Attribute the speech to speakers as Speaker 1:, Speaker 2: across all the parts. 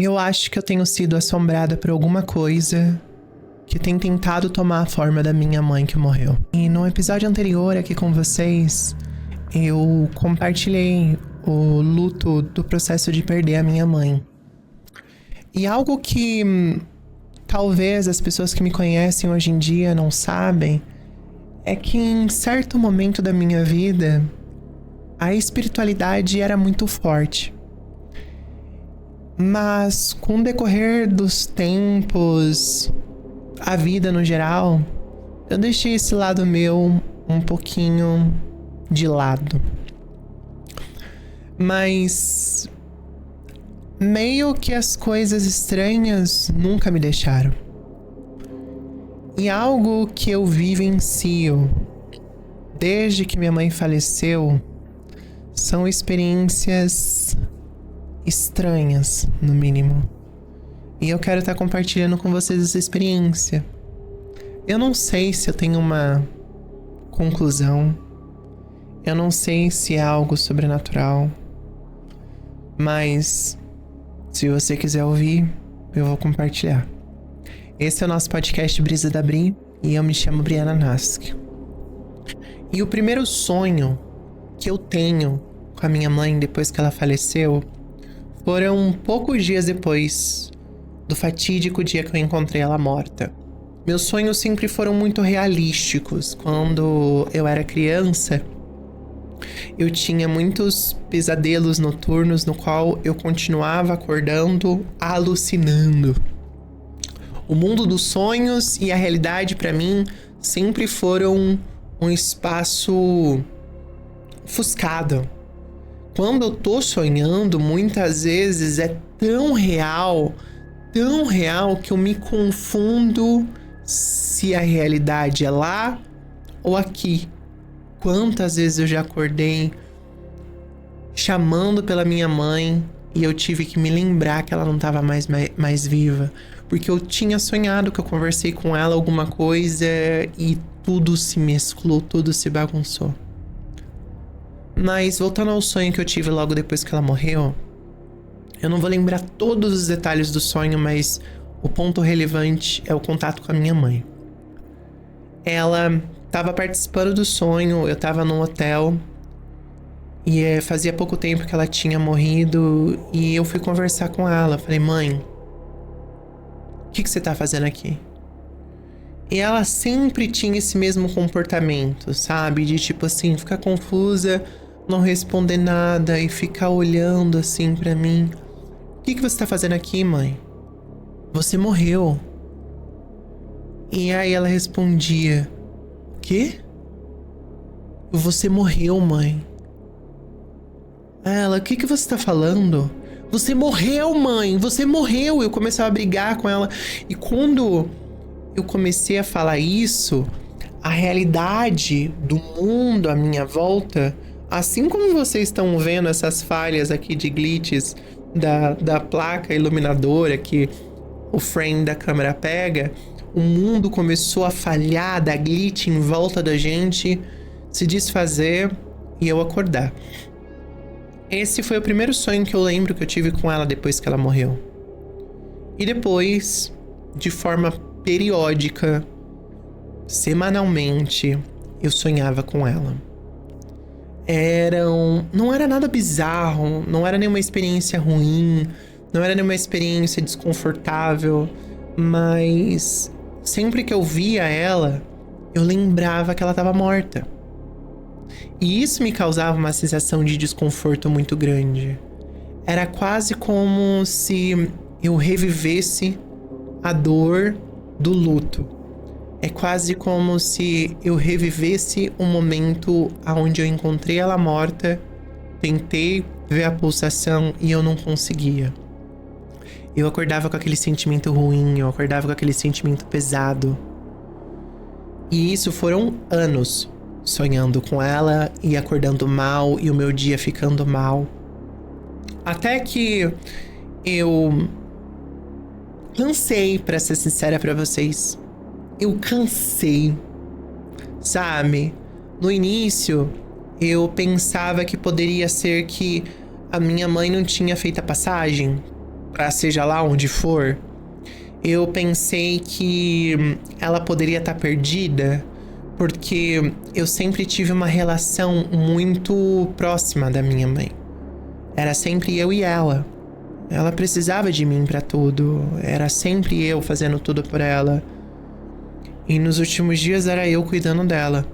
Speaker 1: Eu acho que eu tenho sido assombrada por alguma coisa que tem tentado tomar a forma da minha mãe que morreu. E no episódio anterior aqui com vocês, eu compartilhei o luto do processo de perder a minha mãe. E algo que talvez as pessoas que me conhecem hoje em dia não sabem é que em certo momento da minha vida, a espiritualidade era muito forte. Mas com o decorrer dos tempos, a vida no geral, eu deixei esse lado meu um pouquinho de lado. Mas meio que as coisas estranhas nunca me deixaram. E algo que eu vivencio desde que minha mãe faleceu são experiências estranhas, no mínimo. E eu quero estar compartilhando com vocês essa experiência. Eu não sei se eu tenho uma conclusão. Eu não sei se é algo sobrenatural. Mas, se você quiser ouvir, eu vou compartilhar. Esse é o nosso podcast Brisa da Bri e eu me chamo Briana Nask. E o primeiro sonho que eu tenho com a minha mãe depois que ela faleceu foram poucos dias depois do fatídico dia que eu encontrei ela morta. Meus sonhos sempre foram muito realísticos. Quando eu era criança, eu tinha muitos pesadelos noturnos no qual eu continuava acordando, alucinando. O mundo dos sonhos e a realidade para mim sempre foram um espaço ofuscado. Quando eu tô sonhando, muitas vezes é tão real que eu me confundo se a realidade é lá ou aqui. Quantas vezes eu já acordei chamando pela minha mãe e eu tive que me lembrar que ela não estava mais viva. Porque eu tinha sonhado que eu conversei com ela alguma coisa e tudo se mesclou, tudo se bagunçou. Mas voltando ao sonho que eu tive logo depois que ela morreu, eu não vou lembrar todos os detalhes do sonho, mas o ponto relevante é o contato com a minha mãe. Ela estava participando do sonho, eu estava num hotel e fazia pouco tempo que ela tinha morrido e eu fui conversar com ela. Falei, mãe, o que você tá fazendo aqui? E ela sempre tinha esse mesmo comportamento, sabe? De tipo assim, ficar confusa, não responder nada e ficar olhando assim pra mim. O que você tá fazendo aqui, mãe? Você morreu. E aí ela respondia, o quê? Você morreu, mãe. Ela, o que você tá falando? Você morreu, mãe, você morreu. Eu começava a brigar com ela. E quando eu comecei a falar isso, a realidade do mundo à minha volta, assim como vocês estão vendo essas falhas aqui de glitches da placa iluminadora que o frame da câmera pega, o mundo começou a falhar, da glitch em volta da gente se desfazer e eu acordar. Esse foi o primeiro sonho que eu lembro que eu tive com ela depois que ela morreu. E depois, de forma periódica, semanalmente, eu sonhava com ela. Não era nada bizarro, não era nenhuma experiência ruim, não era nenhuma experiência desconfortável, mas sempre que eu via ela, eu lembrava que ela estava morta. E isso me causava uma sensação de desconforto muito grande. Era quase como se eu revivesse a dor do luto. É quase como se eu revivesse um momento onde eu encontrei ela morta, tentei ver a pulsação e eu não conseguia. Eu acordava com aquele sentimento ruim, eu acordava com aquele sentimento pesado. E isso foram anos. Sonhando com ela e acordando mal e o meu dia ficando mal. Até que eu cansei, pra ser sincera pra vocês. Eu cansei, sabe? No início, eu pensava que poderia ser que a minha mãe não tinha feito a passagem. pra seja lá onde for, eu pensei que ela poderia estar perdida, porque eu sempre tive uma relação muito próxima da minha mãe. Era sempre eu e ela. Ela precisava de mim pra tudo. Era sempre eu fazendo tudo por ela. E nos últimos dias era eu cuidando dela.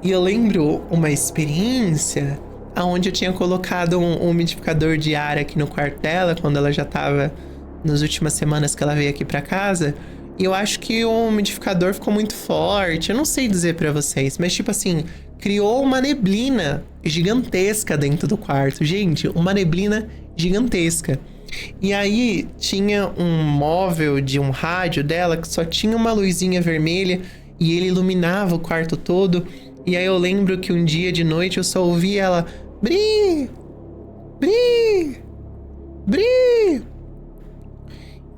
Speaker 1: E eu lembro uma experiência onde eu tinha colocado um umidificador de ar aqui no quarto dela, quando ela já tava nas últimas semanas que ela veio aqui pra casa. E eu acho que o umidificador ficou muito forte. Eu não sei dizer pra vocês, mas tipo assim, criou uma neblina gigantesca dentro do quarto. Gente, uma neblina gigantesca. E aí tinha um móvel de um rádio dela que só tinha uma luzinha vermelha e ele iluminava o quarto todo. E aí eu lembro que um dia de noite eu só ouvi ela: Bri! Bri! Bri!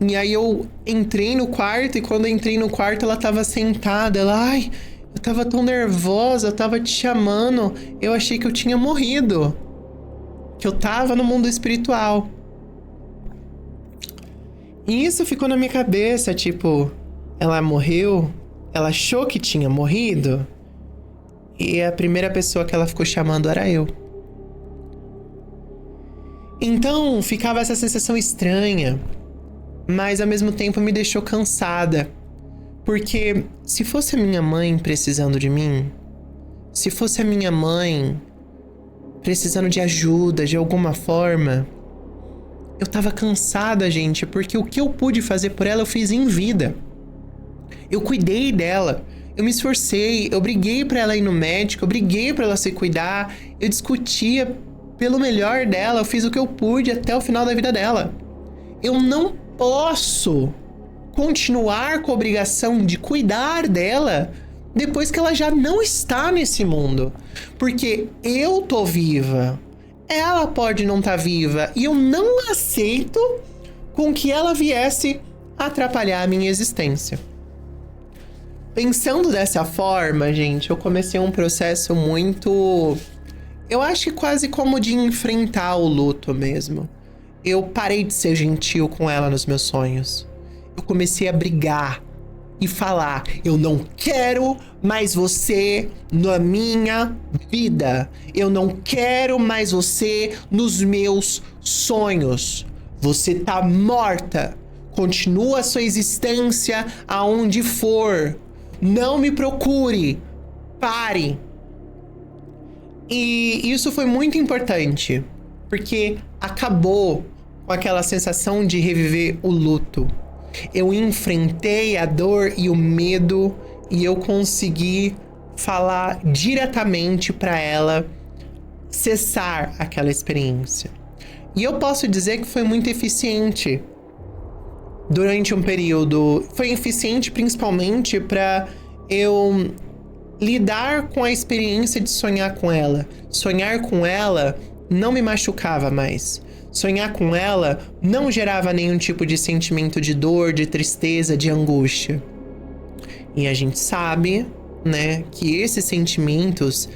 Speaker 1: E aí eu entrei no quarto, e quando eu entrei no quarto ela tava sentada. Ela: ai, eu tava tão nervosa, eu tava te chamando, eu achei que eu tinha morrido, que eu tava no mundo espiritual. E isso ficou na minha cabeça, tipo, ela morreu, ela achou que tinha morrido, e a primeira pessoa que ela ficou chamando era eu. Então ficava essa sensação estranha, mas ao mesmo tempo me deixou cansada. Porque se fosse a minha mãe precisando de mim, se fosse a minha mãe precisando de ajuda de alguma forma, eu tava cansada, gente, porque o que eu pude fazer por ela eu fiz em vida. Eu cuidei dela, eu me esforcei, eu briguei pra ela ir no médico, eu briguei pra ela se cuidar, eu discutia pelo melhor dela, eu fiz o que eu pude até o final da vida dela. Eu não posso continuar com a obrigação de cuidar dela depois que ela já não está nesse mundo. Porque eu tô viva, ela pode não estar viva, e eu não aceito com que ela viesse atrapalhar a minha existência. Pensando dessa forma, gente, eu comecei um processo muito... eu acho que quase como de enfrentar o luto mesmo. Eu parei de ser gentil com ela nos meus sonhos. Eu comecei a brigar e falar: eu não quero mais você na minha vida. Eu não quero mais você nos meus sonhos. Você tá morta. Continua a sua existência aonde for. Não me procure. Pare. E isso foi muito importante, porque acabou com aquela sensação de reviver o luto. Eu enfrentei a dor e o medo e eu consegui falar diretamente para ela cessar aquela experiência. E eu posso dizer que foi muito eficiente durante um período. Foi eficiente principalmente para eu lidar com a experiência de sonhar com ela. Sonhar com ela não me machucava mais. Sonhar com ela não gerava nenhum tipo de sentimento de dor, de tristeza, de angústia. E a gente sabe, né, que esses sentimentos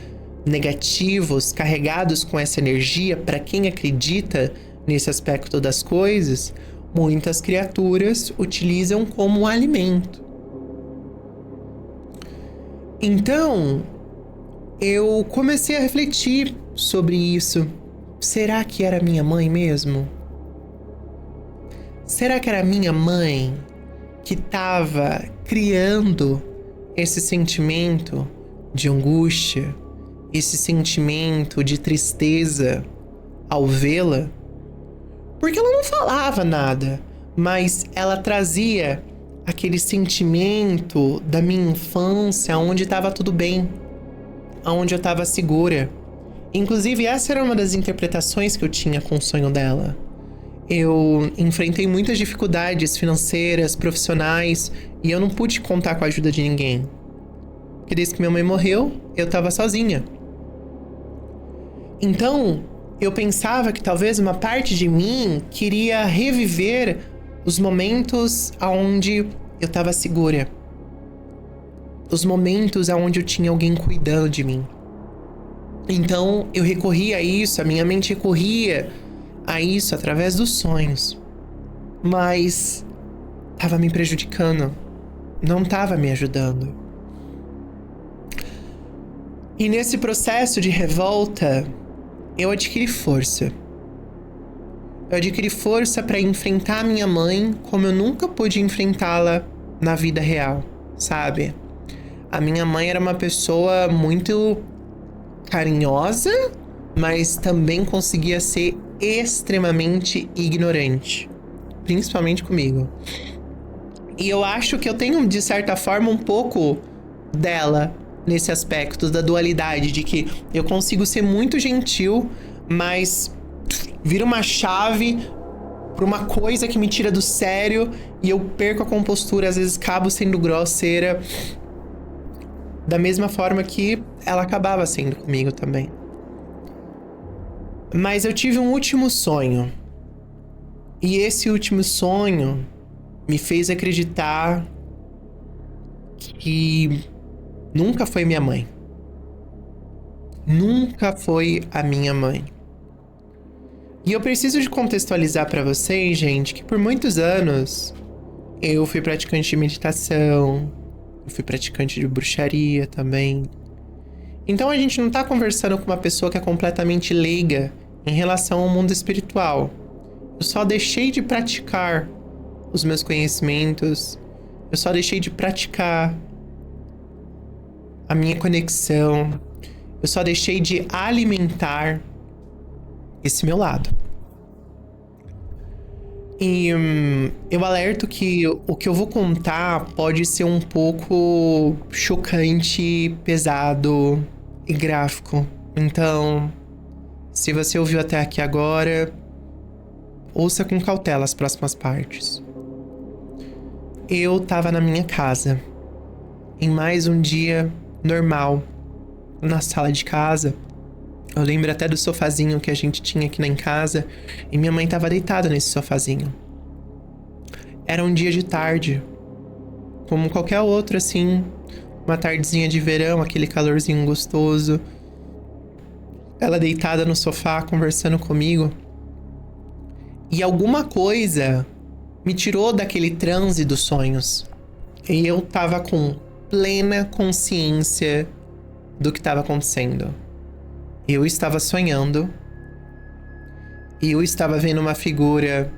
Speaker 1: negativos, carregados com essa energia, para quem acredita nesse aspecto das coisas, muitas criaturas utilizam como alimento. Então, eu comecei a refletir sobre isso. Será que era minha mãe mesmo? Será que era minha mãe que estava criando esse sentimento de angústia, esse sentimento de tristeza ao vê-la? Porque ela não falava nada, mas ela trazia aquele sentimento da minha infância, onde estava tudo bem, onde eu estava segura. Inclusive, essa era uma das interpretações que eu tinha com o sonho dela. Eu enfrentei muitas dificuldades financeiras, profissionais, e eu não pude contar com a ajuda de ninguém. Porque desde que minha mãe morreu, eu estava sozinha. Então, eu pensava que talvez uma parte de mim queria reviver os momentos onde eu estava segura. Os momentos onde eu tinha alguém cuidando de mim. Então, eu recorria a isso, a minha mente recorria a isso através dos sonhos. mas tava me prejudicando, não tava me ajudando. E nesse processo de revolta, eu adquiri força. Eu adquiri força para enfrentar minha mãe como eu nunca pude enfrentá-la na vida real, sabe? A minha mãe era uma pessoa muito carinhosa, mas também conseguia ser extremamente ignorante, principalmente comigo. E eu acho que eu tenho, de certa forma, um pouco dela nesse aspecto da dualidade, de que eu consigo ser muito gentil, mas vira uma chave pra uma coisa que me tira do sério e eu perco a compostura, às vezes acabo sendo grosseira, da mesma forma que ela acabava sendo comigo também. Mas eu tive um último sonho. E esse último sonho me fez acreditar que nunca foi minha mãe. Nunca foi a minha mãe. E eu preciso de contextualizar pra vocês, gente, que por muitos anos eu fui praticante de meditação, eu fui praticante de bruxaria também. Então a gente não tá conversando com uma pessoa que é completamente leiga em relação ao mundo espiritual. Eu só deixei de praticar os meus conhecimentos, eu só deixei de praticar a minha conexão, eu só deixei de alimentar esse meu lado. E eu alerto que o que eu vou contar pode ser um pouco chocante, pesado e gráfico. Então, se você ouviu até aqui agora, ouça com cautela as próximas partes. Eu tava na minha casa, em mais um dia normal, na sala de casa. Eu lembro até do sofazinho que a gente tinha aqui em casa, e minha mãe tava deitada nesse sofazinho. Era um dia de tarde, como qualquer outro, assim, uma tardezinha de verão, aquele calorzinho gostoso. Ela deitada no sofá, conversando comigo. E alguma coisa me tirou daquele transe dos sonhos. E eu tava com plena consciência do que estava acontecendo. Eu estava sonhando. E eu estava vendo uma figura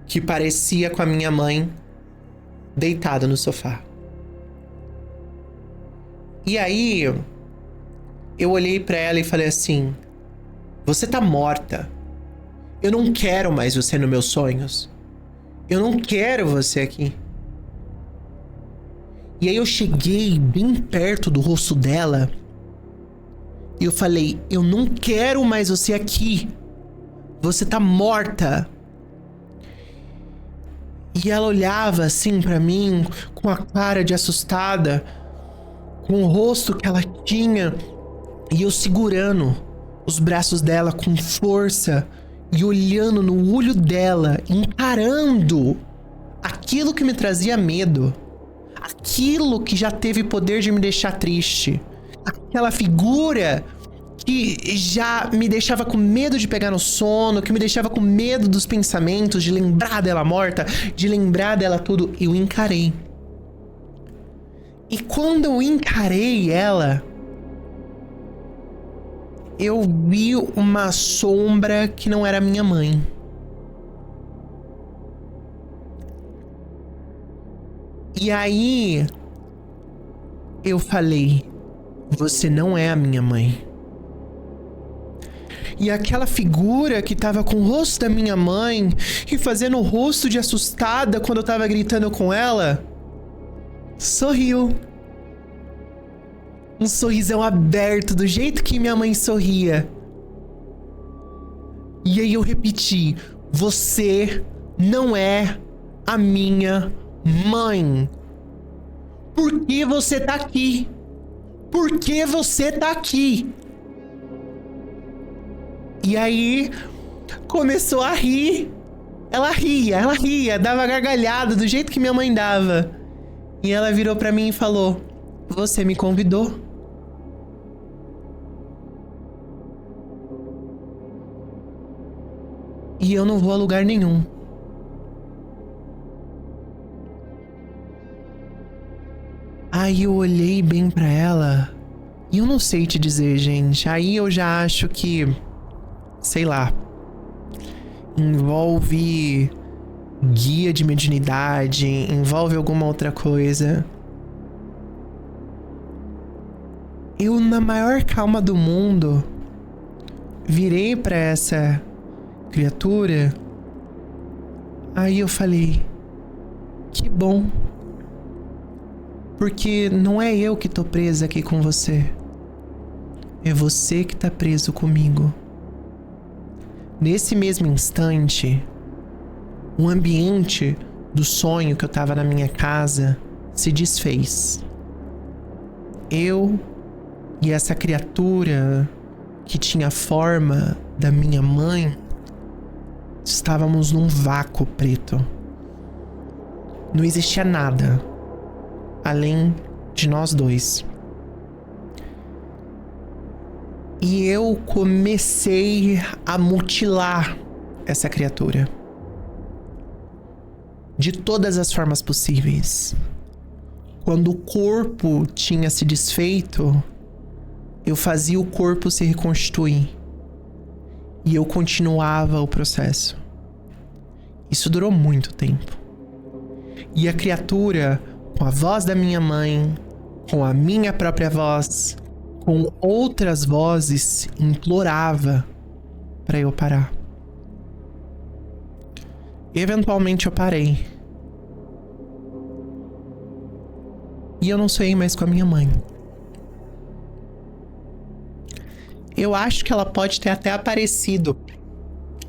Speaker 1: que parecia com a minha mãe deitada no sofá. E aí eu olhei pra ela e falei assim: você tá morta. Eu não quero mais você nos meus sonhos. Eu não quero você aqui. E aí eu cheguei bem perto do rosto dela e eu falei: eu não quero mais você aqui. Você tá morta. E ela olhava assim pra mim, com a cara de assustada, com o rosto que ela tinha, e eu segurando os braços dela com força e olhando no olho dela, encarando aquilo que me trazia medo, aquilo que já teve poder de me deixar triste, aquela figura que já me deixava com medo de pegar no sono, que me deixava com medo dos pensamentos, de lembrar dela morta, de lembrar dela tudo. Eu encarei. E quando eu encarei ela, eu vi uma sombra que não era minha mãe. E aí eu falei: você não é a minha mãe. E aquela figura que tava com o rosto da minha mãe e fazendo o rosto de assustada quando eu tava gritando com ela, sorriu. Um sorrisão aberto, do jeito que minha mãe sorria. E aí eu repeti: você não é a minha mãe. Por que você tá aqui? Por que você tá aqui? E aí começou a rir. Ela ria, dava gargalhada do jeito que minha mãe dava. E ela virou pra mim e falou: você me convidou. e eu não vou a lugar nenhum. Aí eu olhei bem pra ela e eu não sei te dizer, gente. Aí eu já acho que, sei lá, envolve guia de mediunidade, envolve alguma outra coisa. Eu, na maior calma do mundo, virei pra essa criatura. Aí eu falei: que bom. Porque não é eu que tô presa aqui com você. É você que tá preso comigo. Nesse mesmo instante, o ambiente do sonho que eu tava na minha casa se desfez. Eu e essa criatura que tinha a forma da minha mãe estávamos num vácuo preto. Não existia nada além de nós dois. E eu comecei a mutilar essa criatura de todas as formas possíveis. Quando o corpo tinha se desfeito, eu fazia o corpo se reconstituir. E eu continuava o processo. Isso durou muito tempo. E a criatura, com a voz da minha mãe, com a minha própria voz, com outras vozes, implorava para eu parar. Eventualmente eu parei. E eu não sonhei mais com a minha mãe. Eu acho que ela pode ter até aparecido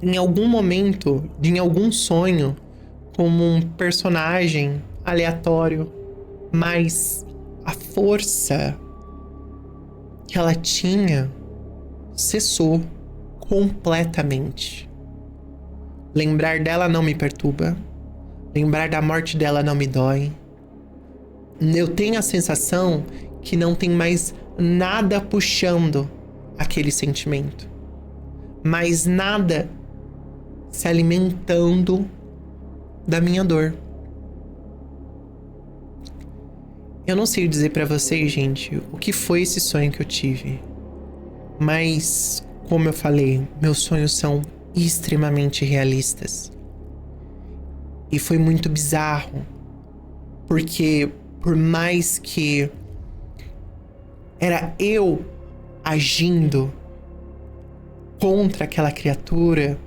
Speaker 1: em algum momento, em algum sonho, como um personagem aleatório, mas a força que ela tinha cessou completamente. Lembrar dela não me perturba. Lembrar da morte dela não me dói. Eu tenho a sensação que não tem mais nada puxando aquele sentimento. Mais nada se alimentando da minha dor. Eu não sei dizer pra vocês, gente, o que foi esse sonho que eu tive. Mas, como eu falei, meus sonhos são extremamente realistas. E foi muito bizarro. Porque, por mais que era eu agindo contra aquela criatura,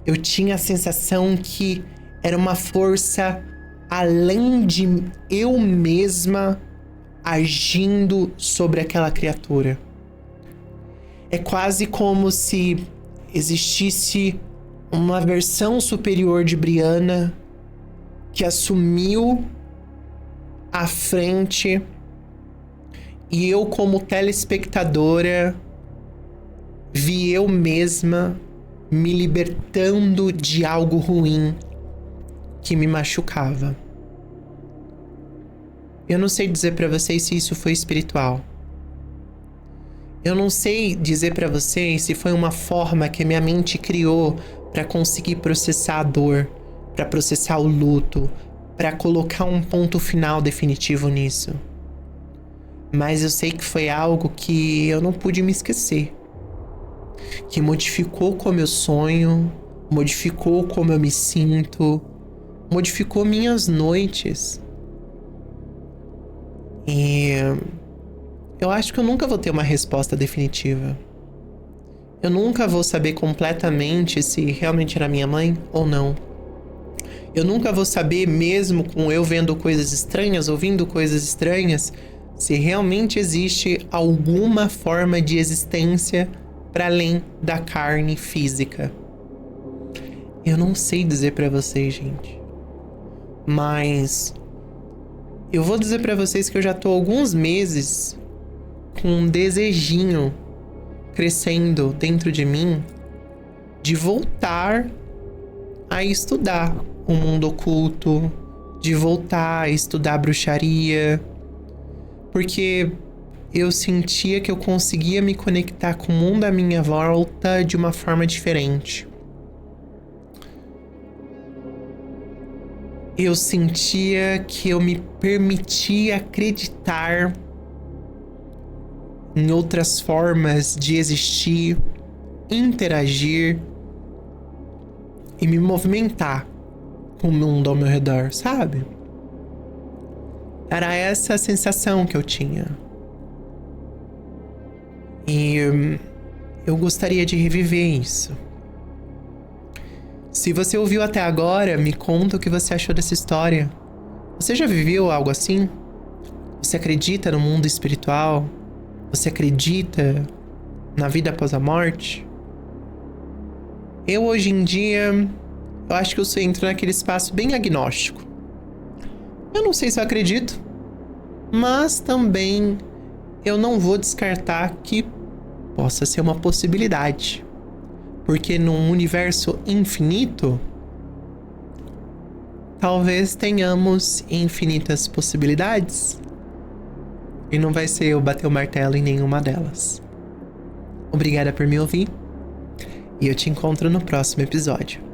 Speaker 1: eu tinha a sensação que era uma força além de eu mesma agindo sobre aquela criatura. É quase como se existisse uma versão superior de Brianna que assumiu a frente e eu, como telespectadora, vi eu mesma me libertando de algo ruim que me machucava. Eu não sei dizer pra vocês se isso foi espiritual. Eu não sei dizer pra vocês se foi uma forma que a minha mente criou pra conseguir processar a dor, pra processar o luto, pra colocar um ponto final definitivo nisso. Mas eu sei que foi algo que eu não pude me esquecer. Que modificou como eu sonho, modificou como eu me sinto, modificou minhas noites. E eu acho que eu nunca vou ter uma resposta definitiva. Eu nunca vou saber completamente se realmente era minha mãe ou não. Eu nunca vou saber, mesmo com eu vendo coisas estranhas, ouvindo coisas estranhas, se realmente existe alguma forma de existência para além da carne física. Eu não sei dizer para vocês, gente. Mas eu vou dizer para vocês que eu já tô há alguns meses com um desejinho crescendo dentro de mim de voltar a estudar o mundo oculto, de voltar a estudar bruxaria, porque eu sentia que eu conseguia me conectar com o mundo à minha volta de uma forma diferente. eu sentia que eu me permitia acreditar em outras formas de existir, interagir e me movimentar com o mundo ao meu redor, sabe? Era essa a sensação que eu tinha. E eu gostaria de reviver isso. Se você ouviu até agora, me conta o que você achou dessa história. Você já viveu algo assim? Você acredita no mundo espiritual? Você acredita na vida após a morte? Eu, hoje em dia, eu acho que eu entro naquele espaço bem agnóstico. Eu não sei se eu acredito, mas também eu não vou descartar que possa ser uma possibilidade. Porque num universo infinito, talvez tenhamos infinitas possibilidades. E não vai ser eu bater o martelo em nenhuma delas. Obrigada por me ouvir. E eu te encontro no próximo episódio.